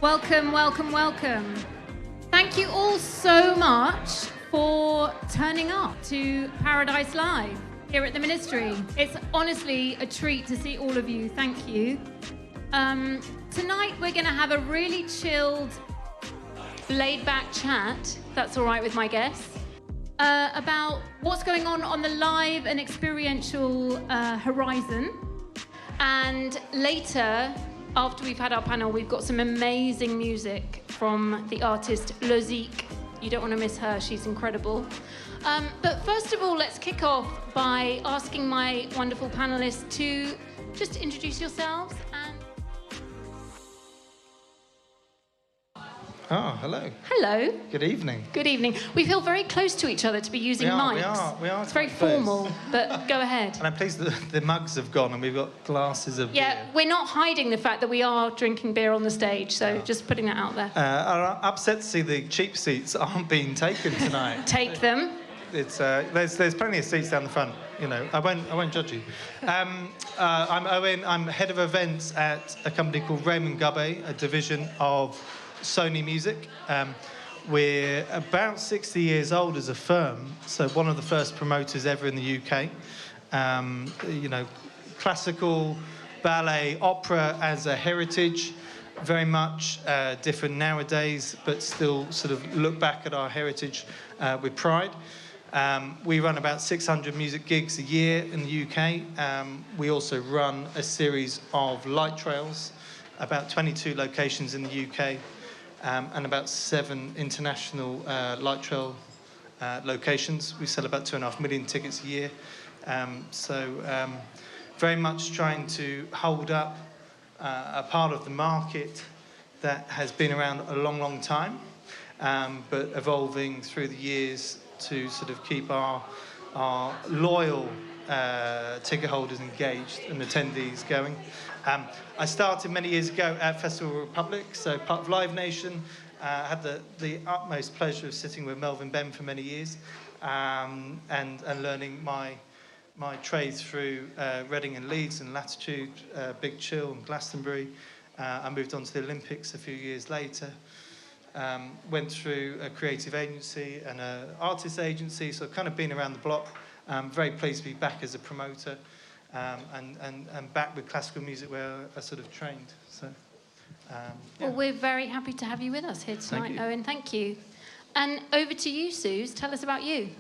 Welcome, welcome, welcome. Thank you all so much for turning up to Paradise Live here at the Ministry. It's honestly a treat to see all of you. Thank you. Tonight we're going to have a really chilled, laid-back chat, if that's all right with my guests, about what's going on the live and experiential horizon. And later, after we've had our panel, we've got some amazing music from the artist Lozique. You don't want to miss her, she's incredible. But first of all, let's kick off by asking my wonderful panelists to just introduce yourselves and... Oh, hello. Hello. Good evening. Good evening. We feel very close to each other to be using mics. We are. It's very formal, but go ahead. And I'm pleased that the mugs have gone and we've got glasses of beer. We're not hiding the fact that we are drinking beer on the stage, so just putting that out there. I'm upset to see the cheap seats aren't being taken tonight. Take them. It's there's plenty of seats down the front. You know, I won't judge you. I'm Owen. I'm head of events at a company called Raymond Gubbay, a division of Sony Music. We're about 60 years old as a firm, so one of the first promoters ever in the UK. You know, classical, ballet, opera as a heritage, very much different nowadays, but still sort of look back at our heritage with pride. We run about 600 music gigs a year in the UK. We also run a series of light trails, about 22 locations in the UK. And about 7 international light trail locations. We sell about 2.5 million tickets a year. Very much trying to hold up a part of the market that has been around a long, long time, but evolving through the years to sort of keep our loyal ticket holders engaged and attendees going. I started many years ago at Festival Republic, so part of Live Nation. Had the utmost pleasure of sitting with Melvin Ben for many years and learning my trade through Reading and Leeds and Latitude, Big Chill and Glastonbury. I moved on to the Olympics a few years later. Went through a creative agency and an artist agency, so I've kind of been around the block. Very pleased to be back as a promoter. And back with classical music where I sort of trained. So, Well, we're very happy to have you with us here tonight, Owen. Thank you. And over to you, Suze. Tell us about you.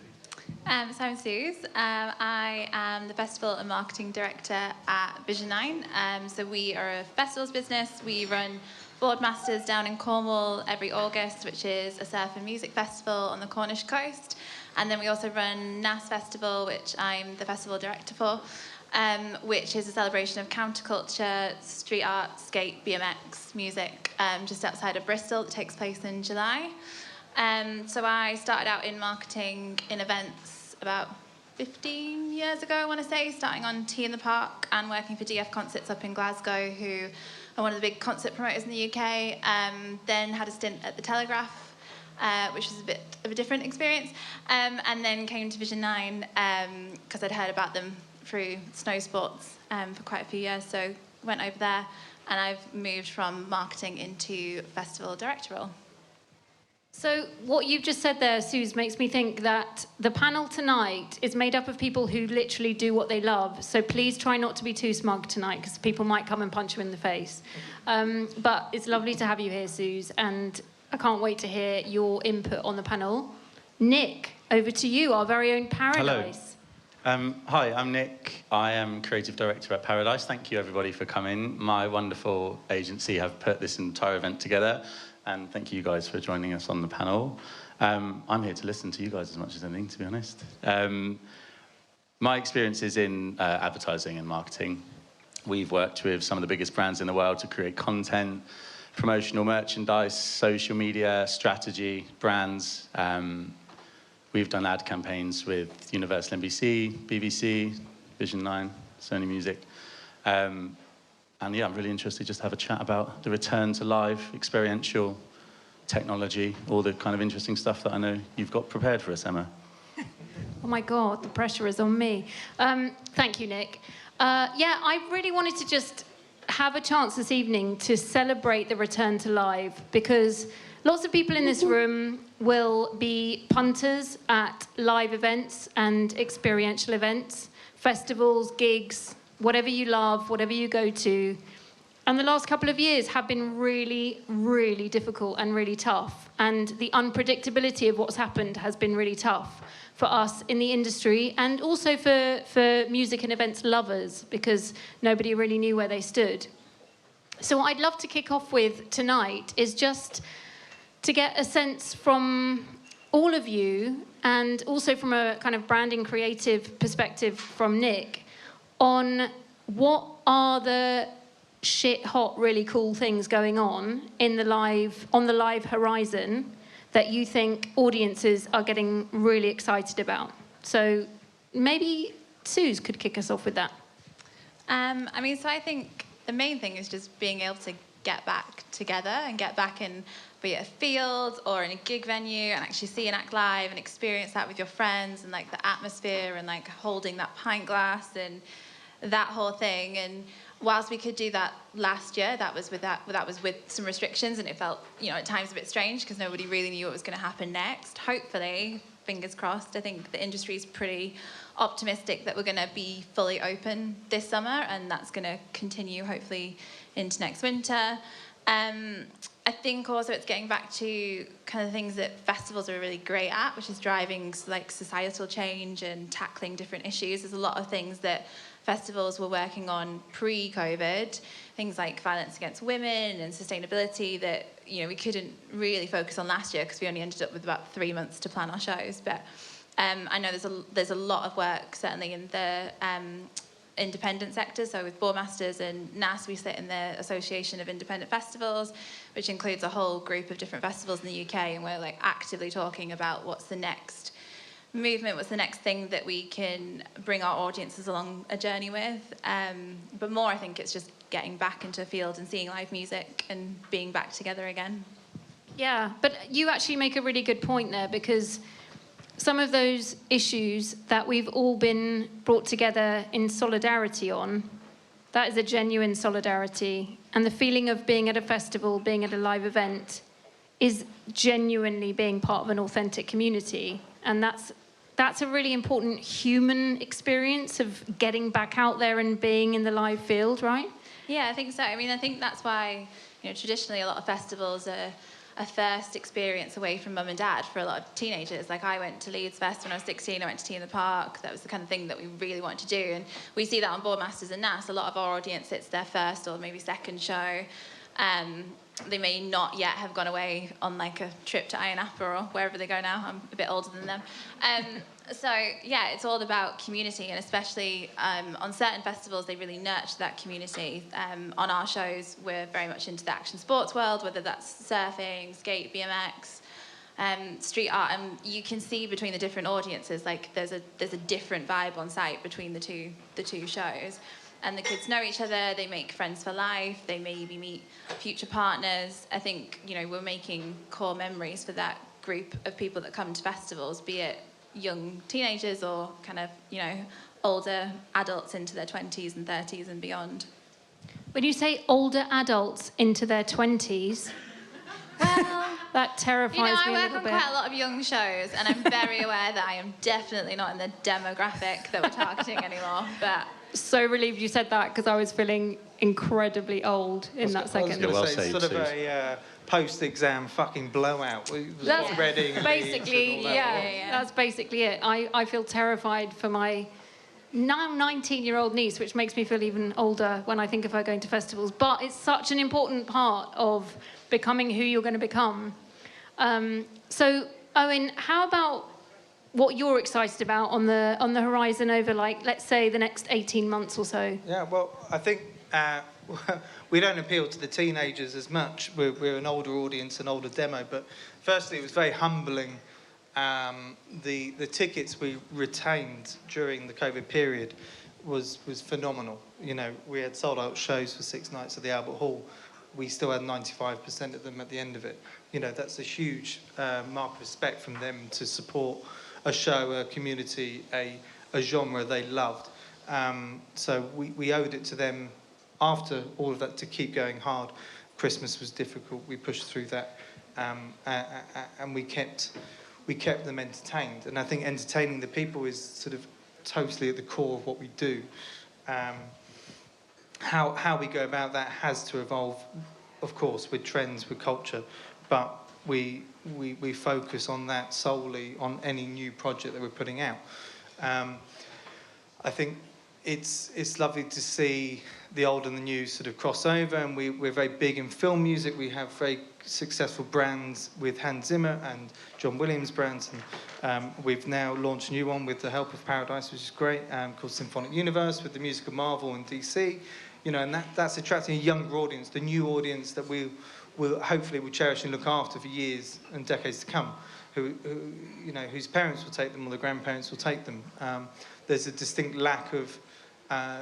So I'm Suze. I am the Festival and Marketing Director at Vision 9. So we are a festivals business. We run Boardmasters down in Cornwall every August, which is a surf and music festival on the Cornish coast. And then we also run NAS Festival, which I'm the festival director for. Which is a celebration of counterculture, street art, skate, BMX, music, just outside of Bristol that takes place in July. So I started out in marketing in events about 15 years ago, I want to say, starting on Tea in the Park and working for DF Concerts up in Glasgow, who are one of the big concert promoters in the UK. Then had a stint at The Telegraph, which was a bit of a different experience, and then came to Vision 9 because I'd heard about them through snow sports for quite a few years, so went over there, and I've moved from marketing into festival director role. So what you've just said there, Suze, makes me think that the panel tonight is made up of people who literally do what they love. So please try not to be too smug tonight, because people might come and punch you in the face. But it's lovely to have you here, Suze, and I can't wait to hear your input on the panel. Nick, over to you, our very own Paradise. Hello. Hi, I'm Nick. I am Creative Director at Paradise. Thank you, everybody, for coming. My wonderful agency have put this entire event together, and thank you guys for joining us on the panel. I'm here to listen to you guys as much as anything, to be honest. My experience is in advertising and marketing. We've worked with some of the biggest brands in the world to create content, promotional merchandise, social media, strategy, brands. We've done ad campaigns with Universal NBC, BBC, Vision 9, Sony Music. And yeah, I'm really interested just to have a chat about the return to live, experiential technology, all the kind of interesting stuff that I know you've got prepared for us, Emma. Oh my God, the pressure is on me. Thank you, Nick. Yeah, I really wanted to just have a chance this evening to celebrate the return to live, because lots of people in this room will be punters at live events and experiential events, festivals, gigs, whatever you love, whatever you go to. And the last couple of years have been really, really difficult and really tough. And the unpredictability of what's happened has been really tough for us in the industry, and also for music and events lovers, because nobody really knew where they stood. So what I'd love to kick off with tonight is just to get a sense from all of you, and also from a kind of branding creative perspective from Nick, on what are the shit hot, really cool things going on in the live horizon that you think audiences are getting really excited about. So maybe Suze could kick us off with that. So I think the main thing is just being able to get back together and get back in, be it a field or in a gig venue, and actually see an act live and experience that with your friends, and like the atmosphere and like holding that pint glass and that whole thing. And whilst we could do that last year, that was with some restrictions, and it felt, at times a bit strange because nobody really knew what was going to happen next. Hopefully, fingers crossed, I think the industry is pretty optimistic that we're going to be fully open this summer, and that's going to continue hopefully into next winter. I think also it's getting back to kind of things that festivals are really great at, which is driving like societal change and tackling different issues. There's a lot of things that festivals were working on pre-COVID, things like violence against women and sustainability that we couldn't really focus on last year because we only ended up with about 3 months to plan our shows. But I know there's a lot of work certainly in the independent sector. So with Boardmasters and NAS, we sit in the Association of Independent Festivals, which includes a whole group of different festivals in the UK, and we're like actively talking about what's the next movement, what's the next thing that we can bring our audiences along a journey with. But more, I think it's just getting back into a field and seeing live music and being back together again. Yeah, but you actually make a really good point there, because some of those issues that we've all been brought together in solidarity on, that is a genuine solidarity. And the feeling of being at a festival, being at a live event, is genuinely being part of an authentic community. And that's a really important human experience of getting back out there and being in the live field, right? Yeah, I think so. I think that's why, traditionally a lot of festivals are a first experience away from mum and dad for a lot of teenagers. Like I went to Leeds Fest when I was 16, I went to Tea in the Park. That was the kind of thing that we really wanted to do. And we see that on Boardmasters and NAS. A lot of our audience, it's their first or maybe second show. They may not yet have gone away on like a trip to Ayia Napa or wherever they go now. I'm a bit older than them. So yeah, it's all about community, and especially on certain festivals, they really nurture that community. On our shows, we're very much into the action sports world, whether that's surfing, skate, BMX, street art, and you can see between the different audiences, like there's a different vibe on site between the two shows. And the kids know each other, they make friends for life, they maybe meet future partners. I think, we're making core memories for that group of people that come to festivals, be it young teenagers or kind of, older adults into their 20s and 30s and beyond. When you say older adults into their 20s, well, that terrifies me a little bit. I work on quite a lot of young shows, and I'm very aware that I am definitely not in the demographic that we're targeting anymore, but... So relieved you said that, because I was feeling incredibly old in that second. I was going to say, sort of a post-exam fucking blowout. That's Reading, basically, Leeds and all that. yeah, that's basically it. I feel terrified for my now 19-year-old niece, which makes me feel even older when I think of her going to festivals. But it's such an important part of becoming who you're going to become. So, Owen, how about what you're excited about on the horizon over, like, let's say the next 18 months or so? Yeah, well, I think we don't appeal to the teenagers as much. We're an older audience, an older demo. But firstly, it was very humbling. The tickets we retained during the COVID period was phenomenal. We had sold out shows for 6 nights at the Albert Hall. We still had 95% of them at the end of it. That's a huge mark of respect from them to support a show, a community, a genre they loved. So we owed it to them after all of that, to keep going hard. Christmas was difficult. We pushed through that, and we kept them entertained. And I think entertaining the people is sort of totally at the core of what we do. How we go about that has to evolve, of course, with trends, with culture, but we focus on that solely on any new project that we're putting out. I think it's lovely to see the old and the new sort of cross over, and we're very big in film music. We have very successful brands with Hans Zimmer and John Williams brands, and we've now launched a new one with the help of Paradise, which is great, called Symphonic Universe, with the music of Marvel and DC. And that's attracting a younger audience, the new audience that we'll hopefully cherish and look after for years and decades to come, whose parents will take them or their grandparents will take them. There's a distinct lack of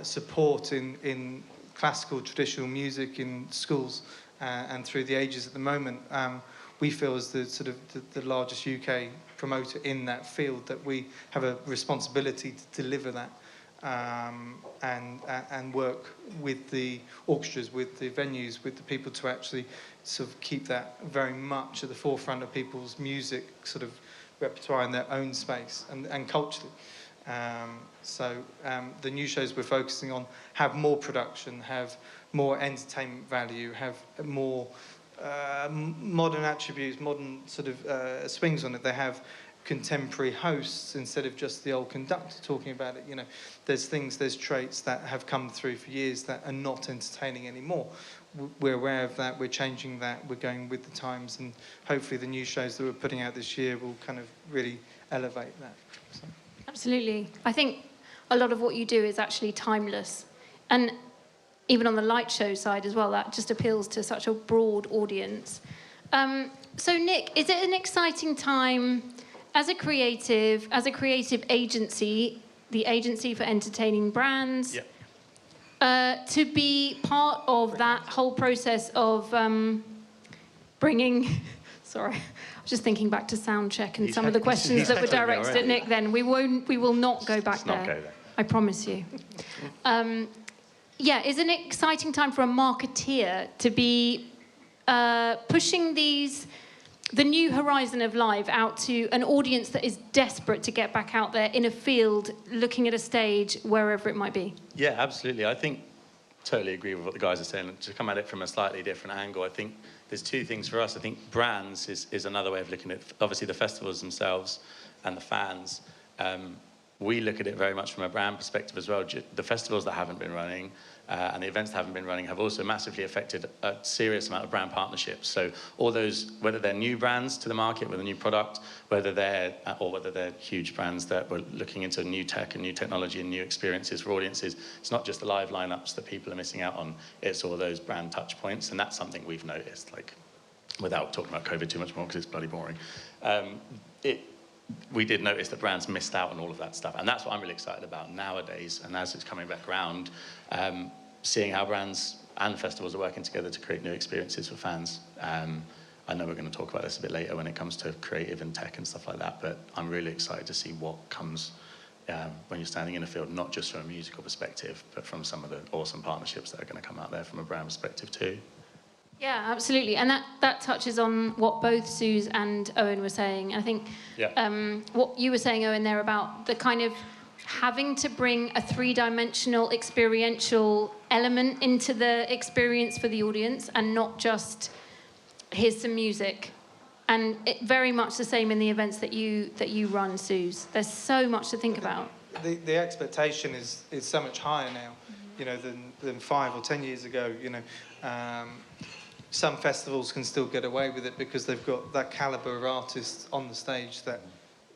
support in classical traditional music in schools and through the ages at the moment. We feel as the sort of the largest UK promoter in that field that we have a responsibility to deliver that. And work with the orchestras, with the venues, with the people to actually sort of keep that very much at the forefront of people's music sort of repertoire in their own space and culturally. The new shows we're focusing on have more production, have more entertainment value, have more modern attributes, modern sort of swings on it. They have contemporary hosts instead of just the old conductor talking about it. There's traits that have come through for years that are not entertaining anymore. We're aware of that, we're changing that, we're going with the times, and hopefully the new shows that we're putting out this year will kind of really elevate that. So. Absolutely. I think a lot of what you do is actually timeless, and even on the light show side as well, that just appeals to such a broad audience. So Nick, is it an exciting time as a creative agency, the agency for entertaining brands, to be part of that whole process of bringing... Sorry, I was just thinking back to sound check and some of the questions that were directed at Nick then. We will not go back there. Not go there. I promise you. It's an exciting time for a marketeer to be pushing the new horizon of live out to an audience that is desperate to get back out there in a field, looking at a stage, wherever it might be. Yeah, absolutely. I think, totally agree with what the guys are saying. To come at it from a slightly different angle, I think there's two things for us. I think brands is another way of looking at it. Obviously, the festivals themselves and the fans. We look at it very much from a brand perspective as well. The festivals that haven't been running and the events that haven't been running have also massively affected a serious amount of brand partnerships. So all those, whether they're new brands to the market with a new product, whether they're huge brands that were looking into new tech and new technology and new experiences for audiences, it's not just the live lineups that people are missing out on, it's all those brand touch points. And that's something we've noticed, like, without talking about COVID too much more because it's bloody boring. We did notice that brands missed out on all of that stuff. And that's what I'm really excited about nowadays. And as it's coming back around, seeing how brands and festivals are working together to create new experiences for fans. I know we're going to talk about this a bit later when it comes to creative and tech and stuff like that, but I'm really excited to see what comes when you're standing in a field, not just from a musical perspective, but from some of the awesome partnerships that are going to come out there from a brand perspective too. Yeah, absolutely. And that touches on what both Suze and Owen were saying. I think what you were saying, Owen, there about the kind of having to bring a three-dimensional experiential element into the experience for the audience and not just here's some music. And very much the same in the events that you run, Suze. There's so much to think about. The expectation is so much higher now, than 5 or 10 years ago. Some festivals can still get away with it because they've got that calibre of artists on the stage that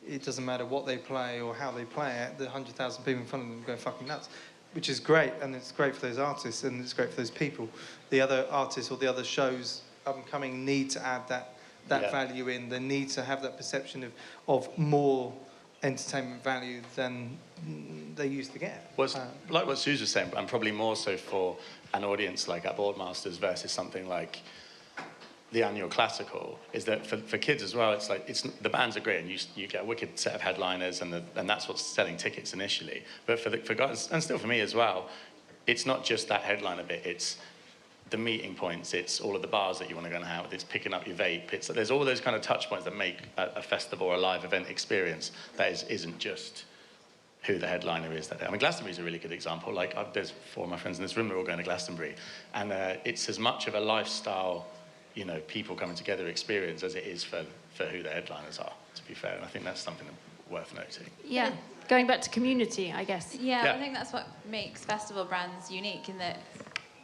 it doesn't matter what they play or how they play it, the 100,000 people in front of them go fucking nuts, which is great, and it's great for those artists and it's great for those people. The other artists or the other shows up and coming need to add that value in. They need to have that perception of more entertainment value than they used to get. Well, like what Suze was saying, and probably more so for an audience like at Boardmasters versus something like the annual classical, is that for kids as well, it's like the bands are great and you get a wicked set of headliners and that's what's selling tickets initially. But for guys, and still for me as well, it's not just that headliner bit, it's the meeting points, it's all of the bars that you want to go and hang out with, it's picking up your vape, there's all those kind of touch points that make a festival or a live event experience that isn't just who the headliner is that day. I mean, Glastonbury's a really good example. Like, there's 4 of my friends in this room, they're all going to Glastonbury, and it's as much of a lifestyle, you know, people coming together experience as it is for who the headliners are, to be fair, and I think that's something worth noting. Yeah, going back to community, I guess. Yeah, I think that's what makes festival brands unique, in that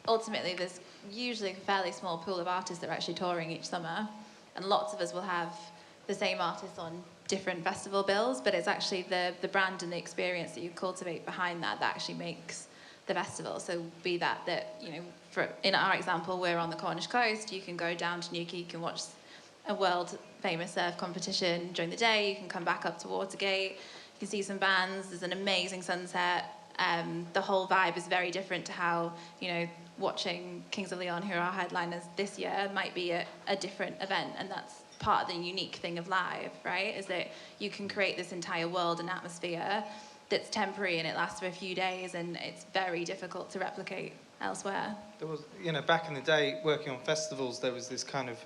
ultimately there's usually a fairly small pool of artists that are actually touring each summer, and lots of us will have the same artists on different festival bills, but it's actually the brand and the experience that you cultivate behind that actually makes the festival. So be that, you know, in our example, we're on the Cornish coast, you can go down to Newquay, you can watch a world famous surf competition during the day, you can come back up to Watergate, you can see some bands, there's an amazing sunset. The whole vibe is very different to how, you know, watching Kings of Leon, who are our headliners this year, might be a different event, and that's part of the unique thing of live, right? Is that you can create this entire world and atmosphere that's temporary and it lasts for a few days, and it's very difficult to replicate elsewhere. There was, you know, back in the day, working on festivals, there was this kind of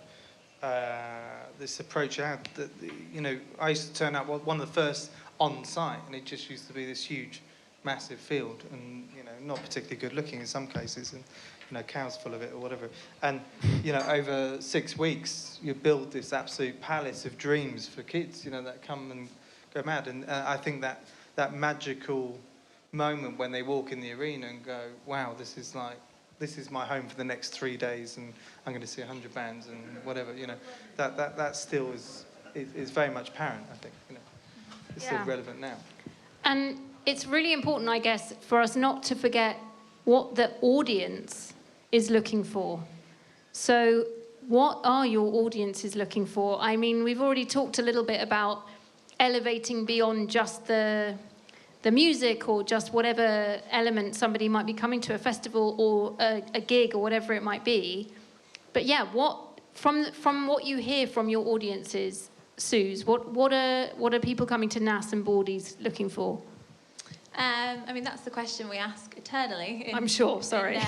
this approach out that, you know, I used to turn out one of the first on site, and it just used to be this huge, massive field, and, you know, not particularly good looking in some cases, and, you know, cows full of it or whatever. And, you know, over 6 weeks, you build this absolute palace of dreams for kids, you know, that come and go mad. And I think that magical moment when they walk in the arena and go, wow, this is my home for the next 3 days, and I'm going to see 100 bands and whatever, you know, that still is very much apparent, I think, you know. It's still relevant now. And it's really important, I guess, for us not to forget what the audience is looking for. So what are your audiences looking for? I mean, we've already talked a little bit about elevating beyond just the music or just whatever element somebody might be coming to a festival or a gig or whatever it might be. But yeah, from what you hear from your audiences, Suze, what are people coming to NAS and Boardies looking for? I mean, that's the question we ask eternally. I'm sure, sorry.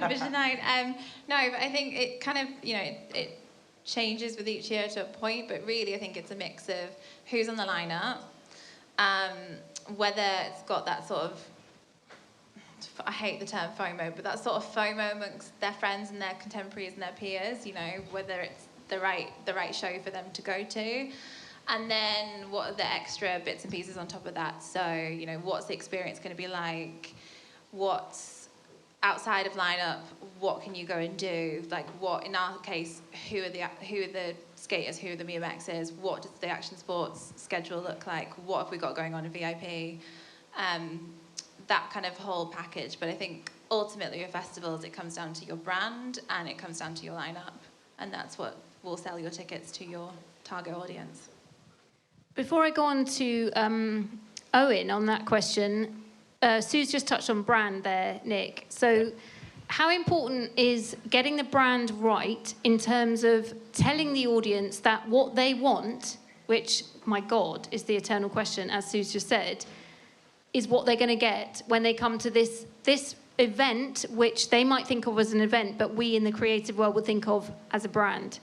Vision 9. No, but I think it kind of, you know, it changes with each year to a point, but really I think it's a mix of who's on the lineup, whether it's got that sort of, I hate the term FOMO, but that sort of FOMO amongst their friends and their contemporaries and their peers, you know, whether it's the right show for them to go to. And then what are the extra bits and pieces on top of that? So, you know, what's the experience going to be like? What's outside of lineup? What can you go and do? Like, what, in our case, who are the skaters? Who are the BMXers? What does the action sports schedule look like? What have we got going on in VIP? That kind of whole package. But I think ultimately with festivals, it comes down to your brand and it comes down to your lineup. And that's what will sell your tickets to your target audience. Before I go on to Owen on that question, Sue's just touched on brand there, Nick. So how important is getting the brand right in terms of telling the audience that what they want, which, my God, is the eternal question, as Sue's just said, is what they're going to get when they come to this event, which they might think of as an event, but we in the creative world would think of as a brand?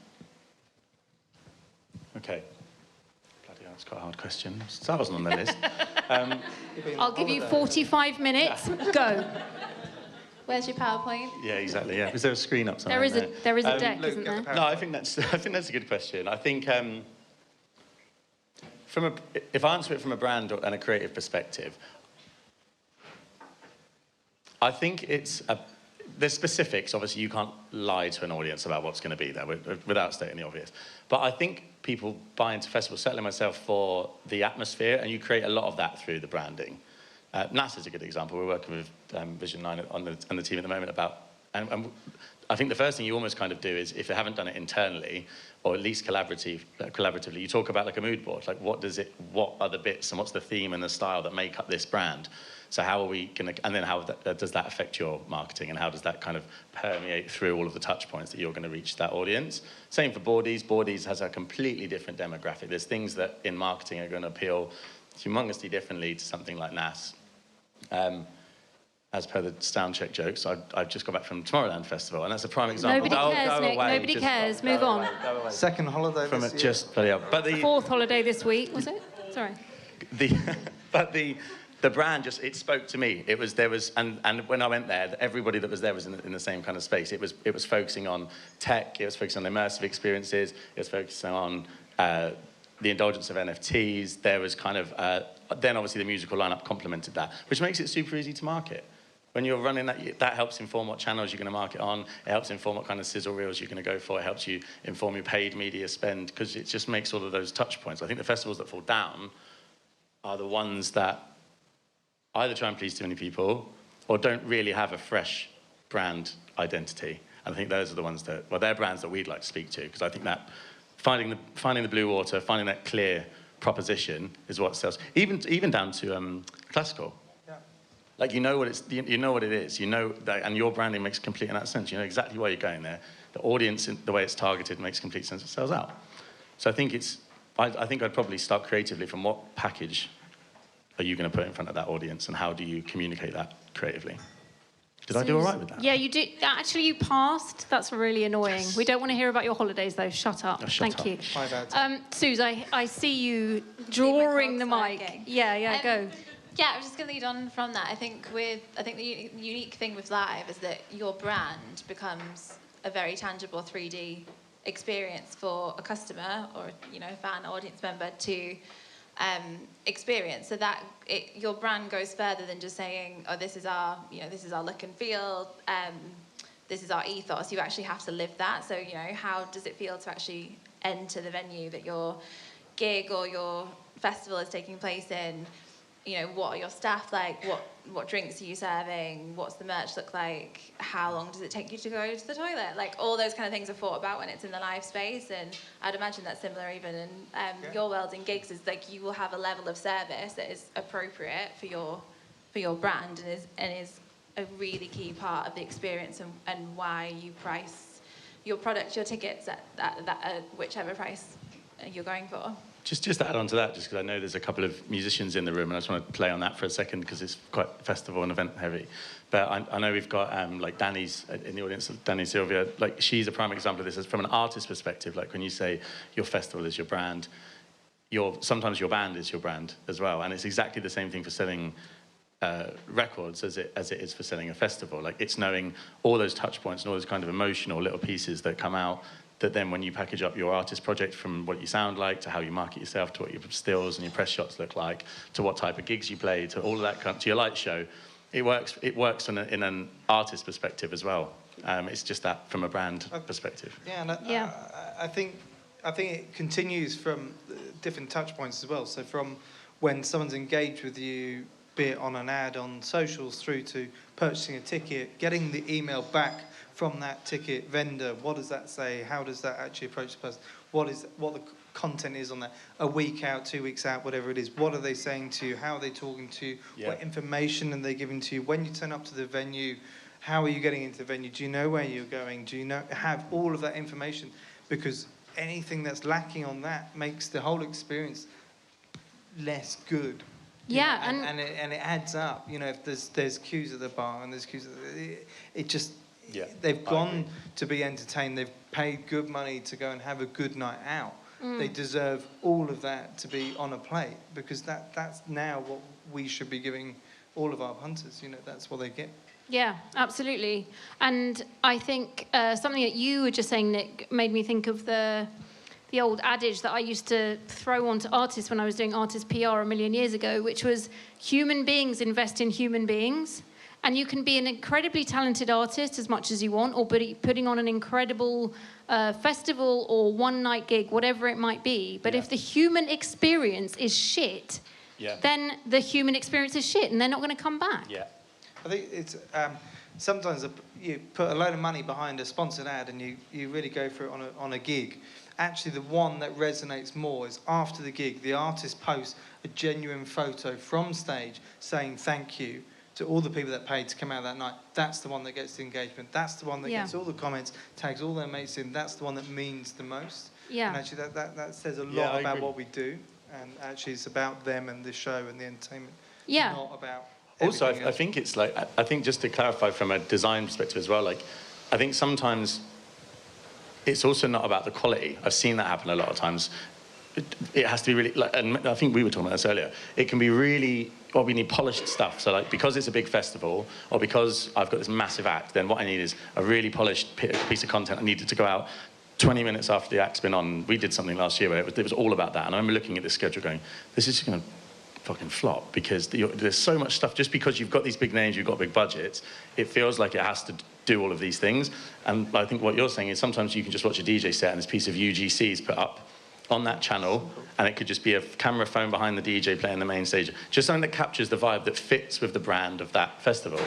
Okay. That's quite a hard question. That wasn't on the list. I'll give you 45 minutes. Go. Where's your PowerPoint? Yeah, exactly. Yeah. Is there a screen up somewhere? There is a deck, Luke, isn't there? the No, I think that's a good question. I think if I answer it from a brand and a creative perspective, I think there's specifics. Obviously, you can't lie to an audience about what's going to be there without stating the obvious. But I think people buy into festivals, certainly myself, for the atmosphere, and you create a lot of that through the branding. NAS is a good example. We're working with Vision 9 on the team at the moment and I think the first thing you almost kind of do is, if you haven't done it internally, or at least collaboratively, you talk about like a mood board. Like, what are the bits and what's the theme and the style that make up this brand? So how are we going to, and then how does that affect your marketing, and how does that kind of permeate through all of the touch points that you're going to reach that audience? Same for Boardies. Boardies has a completely different demographic. There's things that in marketing are going to appeal humongously differently to something like NAS. And as per the sound check jokes, I've just got back from Tomorrowland Festival, and that's a prime example. Nobody cares, Nick. Away, Nobody cares. Move on. Go away. Second holiday From this it, year. just bloody hell. But the Fourth holiday this week, was it? Sorry. The brand just, it spoke to me. And when I went there, everybody that was there was in the same kind of space. It was focusing on tech, it was focusing on immersive experiences, it was focusing on the indulgence of NFTs. There was kind of, then obviously the musical lineup complemented that, which makes it super easy to market. When you're running that helps inform what channels you're going to market on. It helps inform what kind of sizzle reels you're going to go for. It helps you inform your paid media spend, because it just makes all of those touch points. I think the festivals that fall down are the ones that either try and please too many people or don't really have a fresh brand identity. And I think those are the ones that, well, they're brands that we'd like to speak to, because I think that finding the blue water, finding that clear proposition is what sells. Even down to classical. Like, you know what it is, you know that, and your branding makes complete in that sense. You know exactly where you're going there. The audience, the way it's targeted, makes complete sense. It sells out. So I think I'd probably start creatively from what package are you going to put in front of that audience, and how do you communicate that creatively? Did I do all right with that? Yeah, you did. Actually, you passed. That's really annoying. Yes. We don't want to hear about your holidays, though. Shut up. Oh, shut Thank up. you. My bad. Suze, I see you drawing the mic. working. Yeah, go. Yeah, I was just going to lead on from that. I think the unique thing with live is that your brand becomes a very tangible 3D experience for a customer or a fan, audience member to experience. So that your brand goes further than just saying, oh, this is our look and feel. This is our ethos. You actually have to live that. So how does it feel to actually enter the venue that your gig or your festival is taking place in? What are your staff like? What drinks are you serving? What's the merch look like? How long does it take you to go to the toilet? Like, all those kind of things are thought about when it's in the live space, and I'd imagine that's similar even in your world in gigs. Is like you will have a level of service that is appropriate for your brand and is a really key part of the experience and why you price your product, your tickets at whichever price you're going for. Just to add on to that, just because I know there's a couple of musicians in the room, and I just want to play on that for a second, because it's quite festival and event heavy. But I know we've got like Danny's in the audience, Danny Sylvia. Like, she's a prime example of this. As from an artist perspective, like when you say your festival is your brand, sometimes your band is your brand as well, and it's exactly the same thing for selling records as it is for selling a festival. Like, it's knowing all those touch points and all those kind of emotional little pieces that come out, that then when you package up your artist project, from what you sound like, to how you market yourself, to what your stills and your press shots look like, to what type of gigs you play, to all of that, to your light show, it works in an artist perspective as well. It's just that from a brand perspective. Yeah, I think it continues from different touch points as well. So from when someone's engaged with you, be it on an ad on socials, through to purchasing a ticket, getting the email back from that ticket vendor. What does that say? How does that actually approach the person? What the content is on that? A week out, 2 weeks out, whatever it is. What are they saying to you? How are they talking to you? Yeah. What information are they giving to you? When you turn up to the venue, how are you getting into the venue? Do you know where you're going? Do you have all of that information? Because anything that's lacking on that makes the whole experience less good. Yeah, and it adds up. If there's queues at the bar and there's queues, it just. Yeah, they've gone to be entertained. They've paid good money to go and have a good night out. They deserve all of that to be on a plate, because that's now what we should be giving all of our punters. That's what they get. Yeah, absolutely. And I think something that you were just saying, Nick, made me think of the old adage that I used to throw onto artists when I was doing artist PR a million years ago, which was human beings invest in human beings. And you can be an incredibly talented artist as much as you want, or putting on an incredible festival or one-night gig, whatever it might be. But if the human experience is shit, then the human experience is shit, and they're not going to come back. Yeah, I think it's sometimes you put a load of money behind a sponsored ad, and you really go for it on a gig. Actually, the one that resonates more is after the gig, the artist posts a genuine photo from stage saying thank you to all the people that paid to come out that night. That's the one that gets the engagement. That's the one that gets all the comments, tags all their mates in. That's the one that means the most. Yeah. And actually that says a lot about what we do. And actually it's about them and the show and the entertainment. Yeah. It's not about Also, everything I else. think it's like, I think just to clarify from a design perspective as well, like, I think sometimes it's also not about the quality. I've seen that happen a lot of times. It has to be really, like, and I think we were talking about this earlier, it can be really, well, we need polished stuff. So like, because it's a big festival, or because I've got this massive act, then what I need is a really polished piece of content. I needed to go out 20 minutes after the act's been on. We did something last year where it was all about that. And I remember looking at the schedule going, this is going to fucking flop, because there's so much stuff. Just because you've got these big names, you've got big budgets, it feels like it has to do all of these things. And I think what you're saying is sometimes you can just watch a DJ set and this piece of UGC is put up on that channel, and it could just be a camera phone behind the DJ playing the main stage. Just something that captures the vibe that fits with the brand of that festival.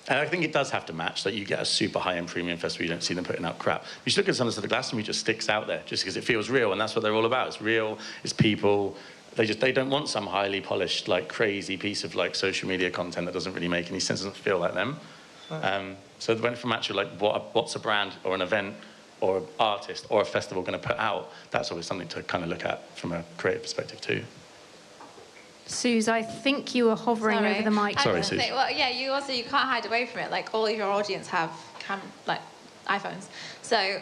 And I think it does have to match. Like, you get a super high-end premium festival, you don't see them putting out crap. You should look at some of the Glastonbury, just sticks out there just because it feels real, and that's what they're all about. It's real, it's people. They don't want some highly polished, like, crazy piece of, like, social media content that doesn't really make any sense, doesn't feel like them. Right. So it went from actually, like, what's a brand or an event or an artist or a festival going to put out, that's always something to kind of look at from a creative perspective too. Suze, I think you were hovering over the mic. Sorry, Suze. Well, yeah, you can't hide away from it. Like, all of your audience have iPhones, so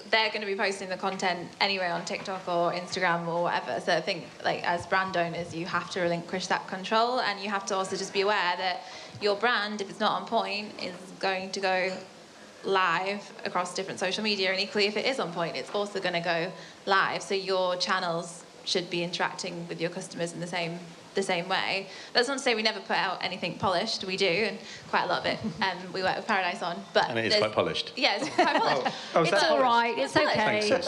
they're going to be posting the content anyway on TikTok or Instagram or whatever. So I think, like, as brand owners, you have to relinquish that control, and you have to also just be aware that your brand, if it's not on point, is going to go live across different social media, and equally if it is on point, it's also going to go live. So your channels should be interacting with your customers in the same way. That's not to say we never put out anything polished. We do, and quite a lot of it we work with Paradise on. But and it is quite polished. Yeah, it's quite polished. It's all right. It's okay. Thanks,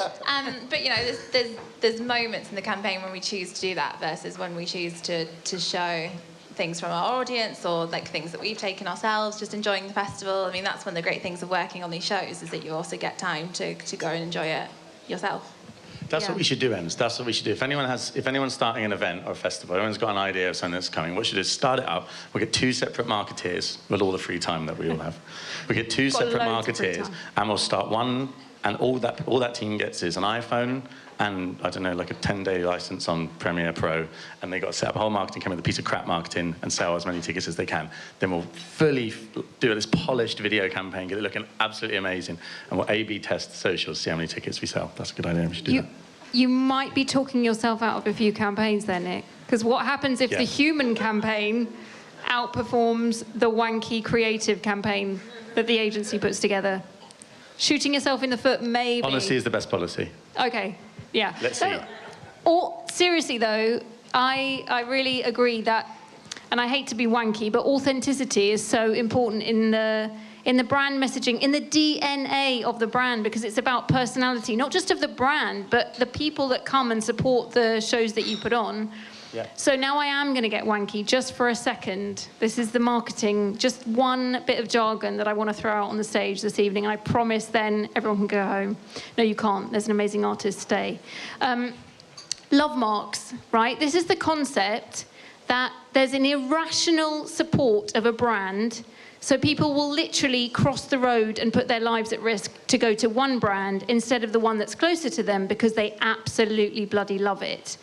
but you know, there's moments in the campaign when we choose to do that versus when we choose to show things from our audience, or like things that we've taken ourselves, just enjoying the festival. I mean, that's one of the great things of working on these shows, is that you also get time to go and enjoy it yourself. That's what we should do, Ems. That's what we should do. If anyone's starting an event or a festival, everyone's got an idea of something that's coming, what we should do is start it up. We'll get 2 separate marketeers with all the free time that we all have. We get 2 separate marketeers, and we'll start one, and all that team gets is an iPhone and, I don't know, like a 10-day license on Premiere Pro, and they've got to set up a whole marketing campaign with a piece of crap marketing and sell as many tickets as they can. Then we'll fully do this polished video campaign, get it looking absolutely amazing, and we'll A/B test socials, see how many tickets we sell. That's a good idea. We should do that. You might be talking yourself out of a few campaigns there, Nick, because what happens if the human campaign outperforms the wanky creative campaign that the agency puts together? Shooting yourself in the foot, maybe. Honesty is the best policy. Okay, yeah. Let's see. Or, seriously, though, I really agree that, and I hate to be wanky, but authenticity is so important in the brand messaging, in the DNA of the brand, because it's about personality, not just of the brand, but the people that come and support the shows that you put on. Yeah. So now I am going to get wanky just for a second. This is the marketing, just one bit of jargon that I want to throw out on the stage this evening. I promise then everyone can go home. No, you can't. There's an amazing artist. Stay. Love marks, right? This is the concept that there's an irrational support of a brand. So people will literally cross the road and put their lives at risk to go to one brand instead of the one that's closer to them, because they absolutely bloody love it.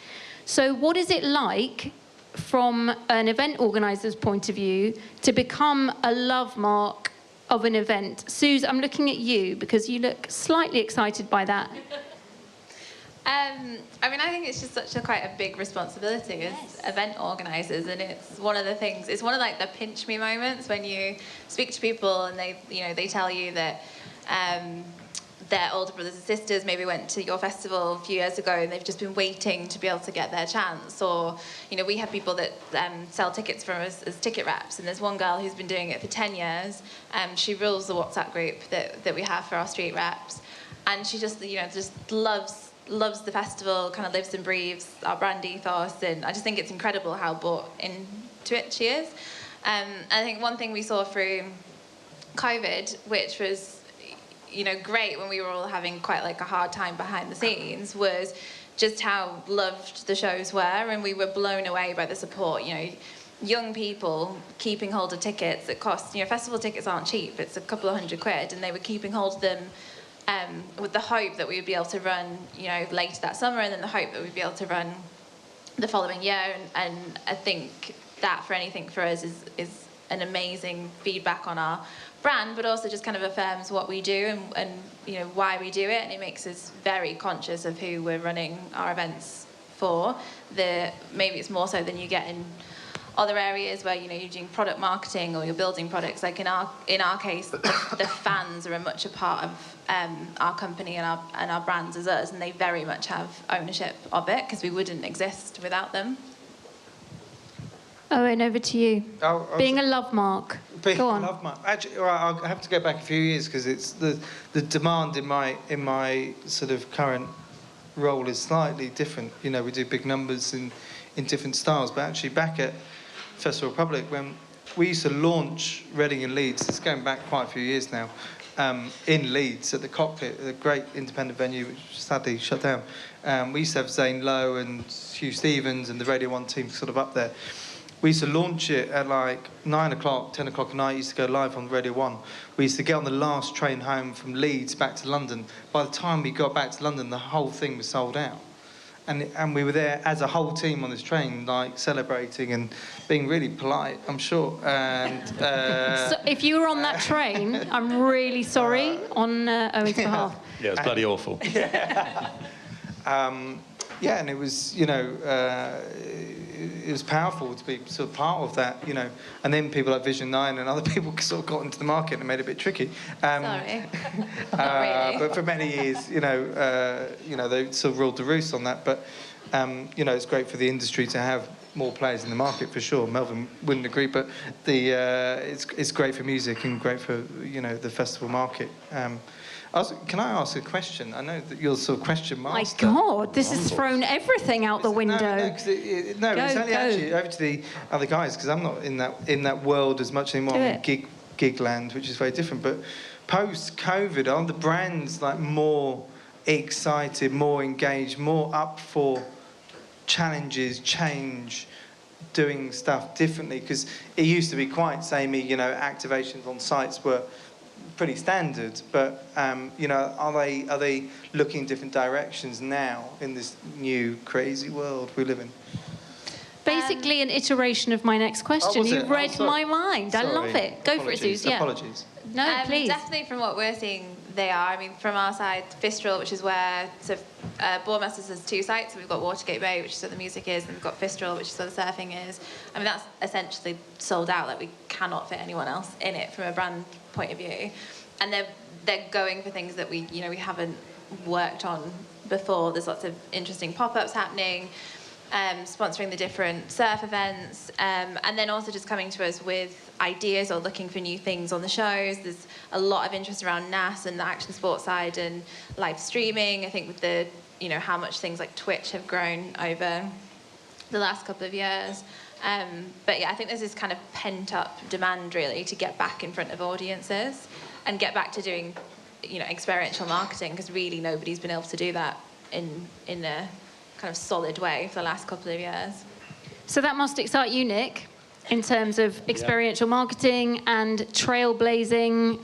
So what is it like, from an event organiser's point of view, to become a love mark of an event? Suze, I'm looking at you because you look slightly excited by that. I mean, I think it's just quite a big responsibility as event organisers, and it's one of the things. It's one of like the pinch me moments when you speak to people and they tell you that their older brothers and sisters maybe went to your festival a few years ago and they've just been waiting to be able to get their chance. Or, we have people that sell tickets from us as ticket reps, and there's one girl who's been doing it for 10 years. She rules the WhatsApp group that we have for our street reps, and she just loves the festival, kind of lives and breathes our brand ethos, and I just think it's incredible how bought into it she is. I think one thing we saw through COVID, which was great when we were all having quite like a hard time behind the scenes, was just how loved the shows were, and we were blown away by the support. Young people keeping hold of tickets that cost, festival tickets aren't cheap, it's a couple of £100, and they were keeping hold of them with the hope that we would be able to run, later that summer, and then the hope that we'd be able to run the following year. And I think that for anything for us is an amazing feedback on our brand, but also just kind of affirms what we do and you know why we do it, and it makes us very conscious of who we're running our events for. Maybe it's more so than you get in other areas where you know you're doing product marketing or you're building products. Like in our case, the fans are much a part of our company and our brands as us, and they very much have ownership of it because we wouldn't exist without them. Owen, over to you. Being a love mark. Go on. Love mark. Actually, I have to go back a few years because it's the demand in my sort of current role is slightly different. You know, we do big numbers in different styles, but actually back at Festival Republic when we used to launch Reading and Leeds, it's going back quite a few years now, in Leeds at the Cockpit, a great independent venue which sadly shut down. We used to have Zane Lowe and Hugh Stevens and the Radio 1 team sort of up there. We used to launch it at like 9 o'clock, 10 o'clock at night. Used to go live on Radio 1. We used to get on the last train home from Leeds back to London. By the time we got back to London, the whole thing was sold out. And we were there as a whole team on this train, like celebrating and being really polite, I'm sure. And so if you were on that train, I'm really sorry on Owen's behalf. Yeah, it was bloody awful. Yeah. Yeah, and it was, you know, it was powerful to be sort of part of that, you know. And then people like Vision 9 and other people sort of got into the market and made it a bit tricky. Sorry, not really. But for many years, you know, they sort of ruled the roost on that. But you know, it's great for the industry to have more players in the market for sure. Melvin wouldn't agree, but it's great for music and great for you know the festival market. Can I ask a question? I know that you're sort of question master. My God, this has thrown everything out the window. It's only actually over to the other guys because I'm not in that world as much anymore. I'm in gig land, which is very different. But post-COVID, are the brands like more excited, more engaged, more up for challenges, change, doing stuff differently? Because it used to be quite samey. You know, activations on sites were pretty standard, but you know, are they looking in different directions now in this new crazy world we live in? Basically, an iteration of my next question. You read my mind. Sorry. I love it. Go for it, Suze. Yeah. Apologies. No, please. Definitely, from what we're seeing, they are. I mean, from our side, Fistral, which is where Boardmasters has two sites. So we've got Watergate Bay, which is where the music is, and we've got Fistral, which is where the surfing is. I mean, that's essentially sold out. Like we cannot fit anyone else in it from a brand point of view. And they're going for things that we haven't worked on before. There's lots of interesting pop-ups happening, sponsoring the different surf events, and then also just coming to us with ideas or looking for new things on the shows. There's a lot of interest around NAS and the action sports side and live streaming. I think with the how much things like Twitch have grown over the last couple of years. But yeah, I think there's this kind of pent-up demand really to get back in front of audiences and get back to doing, experiential marketing, because really nobody's been able to do that in a kind of solid way for the last couple of years. So that must excite you, Nick, in terms of experiential marketing and trailblazing,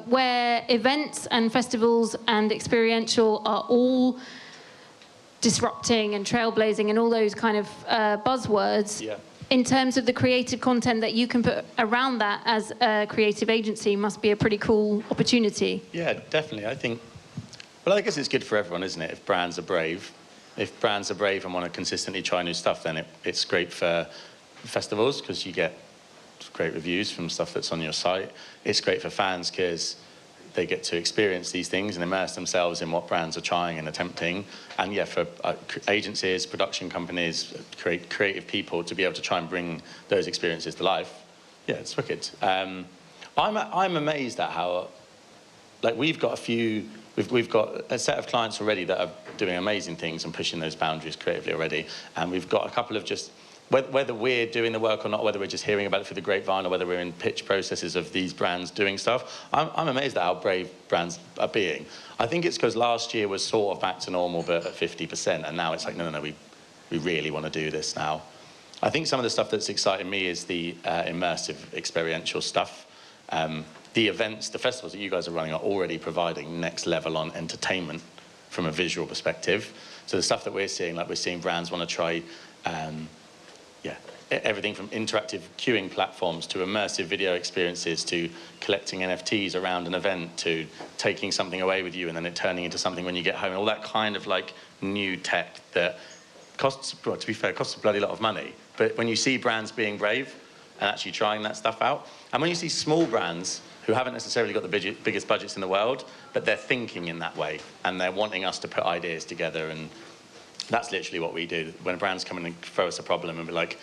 where events and festivals and experiential are all disrupting and trailblazing and all those kind of buzzwords. Yeah. In terms of the creative content that you can put around that as a creative agency must be a pretty cool opportunity. Yeah, definitely. I guess it's good for everyone, isn't it? If brands are brave. If brands are brave and want to consistently try new stuff, then it's great for festivals because you get great reviews from stuff that's on your site. It's great for fans because they get to experience these things and immerse themselves in what brands are trying and attempting. And yeah, for agencies, production companies, creative people to be able to try and bring those experiences to life, yeah, it's wicked. I'm amazed at how, we've got a set of clients already that are doing amazing things and pushing those boundaries creatively already. And we've got a couple of just, whether we're doing the work or not, whether we're just hearing about it through the grapevine or whether we're in pitch processes of these brands doing stuff, I'm amazed at how brave brands are being. I think it's because last year was sort of back to normal, but at 50%, and now it's like, no, we really want to do this now. I think some of the stuff that's exciting me is the immersive experiential stuff. The events, the festivals that you guys are running are already providing next level on entertainment from a visual perspective. So the stuff that we're seeing, we're seeing brands want to try everything from interactive queuing platforms to immersive video experiences to collecting NFTs around an event to taking something away with you and then it turning into something when you get home. And all that kind of like new tech that costs, well, to be fair, costs a bloody lot of money. But when you see brands being brave and actually trying that stuff out, and when you see small brands who haven't necessarily got the biggest budgets in the world, but they're thinking in that way and they're wanting us to put ideas together, and that's literally what we do. When brands come in and throw us a problem and be like,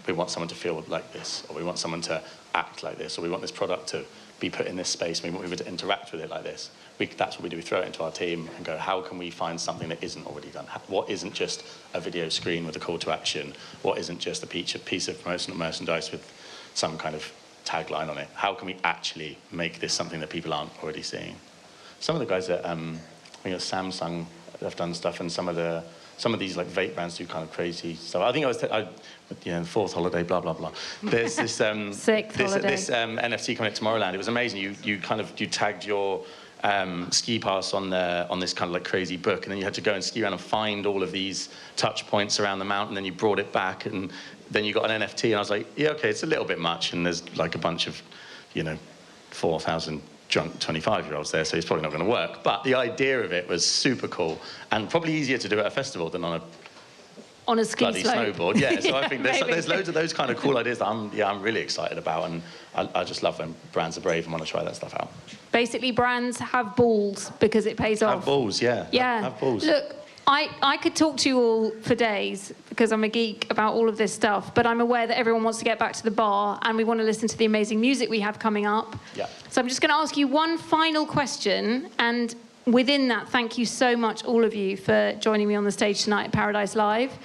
we want someone to feel like this, or we want someone to act like this, or we want this product to be put in this space, and we want people to interact with it like this. That's what we do. We throw it into our team and go, how can we find something that isn't already done? What isn't just a video screen with a call to action? What isn't just a piece of promotional merchandise with some kind of tagline on it? How can we actually make this something that people aren't already seeing? Some of the guys at I think it's Samsung have done stuff, and some of these like vape brands do kind of crazy stuff. I think the fourth holiday, blah blah blah. There's this this NFT coming at Tomorrowland. It was amazing. You tagged your ski pass on this kind of like crazy book, and then you had to go and ski around and find all of these touch points around the mountain. Then you brought it back, and then you got an NFT. And I was like, yeah, okay, it's a little bit much. And there's like a bunch of 4,000 drunk 25-year-olds there, so it's probably not going to work. But the idea of it was super cool, and probably easier to do at a festival than on a ski bloody slope. Snowboard. Yeah, so I think there's loads of those kind of cool ideas that I'm really excited about, and I just love when brands are brave and want to try that stuff out. Basically, brands have balls because it pays off. Have balls, yeah. Yeah. Have balls. Look, I could talk to you all for days because I'm a geek about all of this stuff, but I'm aware that everyone wants to get back to the bar and we want to listen to the amazing music we have coming up. Yeah. So I'm just going to ask you one final question, and within that, thank you so much, all of you, for joining me on the stage tonight at Paradise Live.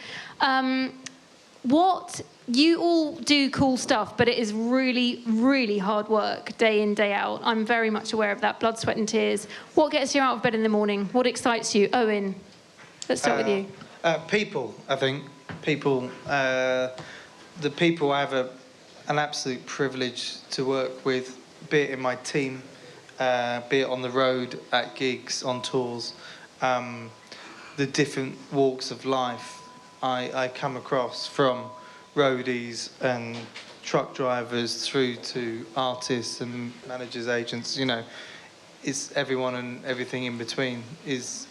You all do cool stuff, but it is really, really hard work, day in, day out. I'm very much aware of that. Blood, sweat and tears. What gets you out of bed in the morning? What excites you? Owen, let's start with you. People, I think. People. The people I have an absolute privilege to work with, be it in my team, be it on the road, at gigs, on tours. The different walks of life I come across, from roadies and truck drivers through to artists and managers, agents, it's everyone and everything in between is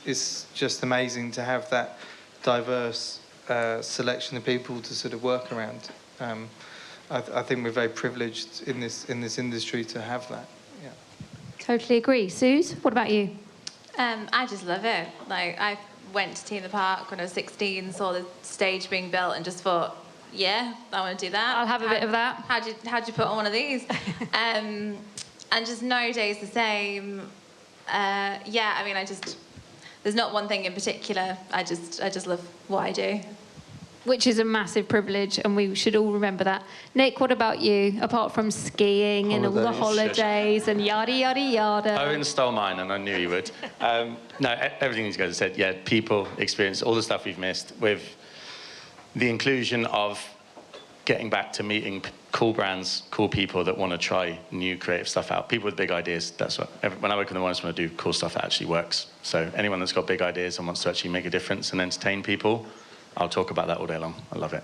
just amazing to have that diverse selection of people to sort of work around. I think we're very privileged in this industry to have that. Yeah. Totally agree. Suze, what about you? I just love it. Like, I went to Tea in the Park when I was 16, saw the stage being built and just thought, yeah, I want to do that. I'll have a bit of that. How'd you put on one of these? And just no day's the same. There's not one thing in particular. I just love what I do. Which is a massive privilege, and we should all remember that. Nick, what about you? Apart from skiing and all the holidays and yada, yada, yada. Owen stole mine, and I knew he would. No, everything these guys have said, yeah, people, experience, all the stuff we've missed, with the inclusion of getting back to meeting cool brands, cool people that want to try new creative stuff out. People with big ideas, that's what, when I work in the morning, I just want to do cool stuff that actually works. So anyone that's got big ideas and wants to actually make a difference and entertain people, I'll talk about that all day long. I love it.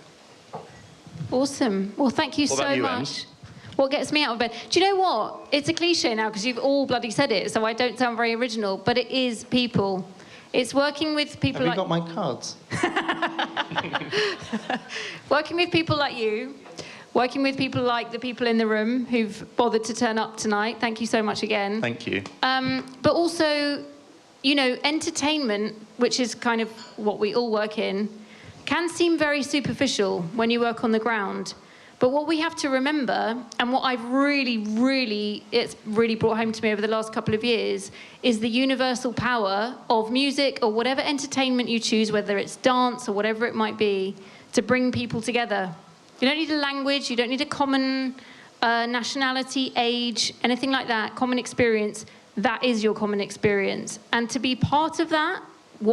Awesome. Well, thank you so much. What gets me out of bed? Do you know what? It's a cliche now because you've all bloody said it, so I don't sound very original, but it is people. It's working with people like... Have you got my cards? Working with people like you, working with people like the people in the room who've bothered to turn up tonight. Thank you so much again. Thank you. But also, entertainment, which is kind of what we all work in, can seem very superficial when you work on the ground. But what we have to remember, and what I've it's really brought home to me over the last couple of years, is the universal power of music or whatever entertainment you choose, whether it's dance or whatever it might be, to bring people together. You don't need a language, you don't need a common nationality, age, anything like that, common experience. That is your common experience. And to be part of that,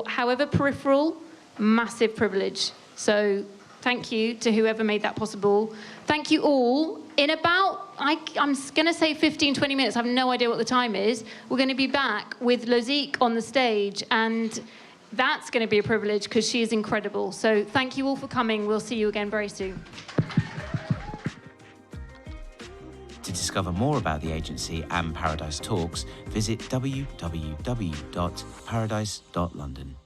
however peripheral, massive privilege. So thank you to whoever made that possible. Thank you all. In about, I'm going to say 15, 20 minutes. I have no idea what the time is. We're going to be back with Lozique on the stage, and that's going to be a privilege because she is incredible. So thank you all for coming. We'll see you again very soon. discover more about the agency and Paradise Talks, visit www.paradise.london.